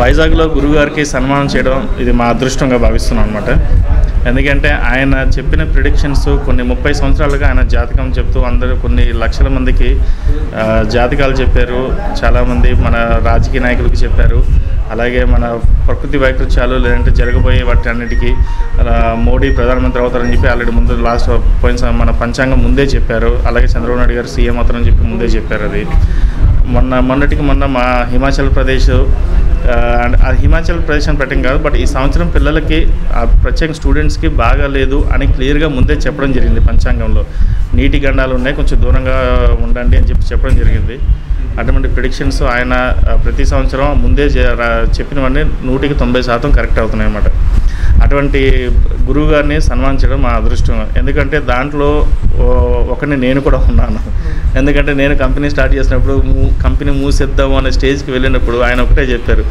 వైజాగ్లో గురువుగారికి సన్మానం చేయడం ఇది మా అదృష్టంగా భావిస్తున్నాం అనమాట. ఎందుకంటే ఆయన చెప్పిన ప్రిడిక్షన్స్ కొన్ని 30 సంవత్సరాలుగా ఆయన జాతకం చెప్తూ అందరూ కొన్ని లక్షల మందికి జాతకాలు చెప్పారు. చాలామంది మన రాజకీయ నాయకులకి చెప్పారు. అలాగే మన ప్రకృతి వైకృత్యాలు లేదంటే జరగబోయే వాటి అన్నిటికీ మోడీ ప్రధానమంత్రి అవుతారని చెప్పి ఆల్రెడీ ముందు లాస్ట్ పోయిన మన పంచాంగం ముందే చెప్పారు. అలాగే చంద్రబాబు నాయుడు గారు సీఎం అవుతారని చెప్పి ముందే చెప్పారు. అది మొన్న మా హిమాచల్ ప్రదేశ్ హిమాచల్ ప్రదేశ్ అని పెట్టడం కాదు, బట్ ఈ సంవత్సరం పిల్లలకి ప్రత్యేక స్టూడెంట్స్కి బాగాలేదు అని క్లియర్గా ముందే చెప్పడం జరిగింది. పంచాంగంలో నీటి గండాలు ఉన్నాయి, కొంచెం దూరంగా ఉండండి అని చెప్పడం జరిగింది. అటువంటి ప్రిడిక్షన్స్ ఆయన ప్రతి సంవత్సరం ముందే చెప్పినవన్నీ 100% కరెక్ట్ అవుతున్నాయి అన్నమాట. అటువంటి గురువు గారిని సన్మానించడం మా అదృష్టం. ఎందుకంటే దాంట్లో ఒకరిని నేను కూడా ఉన్నాను. ఎందుకంటే నేను కంపెనీ స్టార్ట్ చేసినప్పుడు కంపెనీ మూసేద్దాము అనే స్టేజ్కి వెళ్ళినప్పుడు ఆయన ఒకటే చెప్పారు,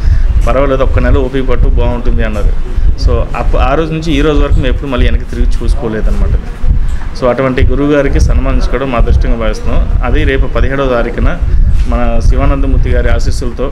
పర్వాలేదు ఒక్క నెల ఓపిక పట్టు బాగుంటుంది అన్నారు. సో ఆ రోజు నుంచి ఈ రోజు వరకు మేము ఎప్పుడు మళ్ళీ వెనక్కి తిరిగి చూసుకోలేదన్నమాట. సో అటువంటి గురువు గారికి సన్మానించుకోవడం మా అదృష్టంగా భావిస్తున్నాం. అది రేపు 17వ తారీఖున మన శివానందమూర్తి గారి ఆశీస్సులతో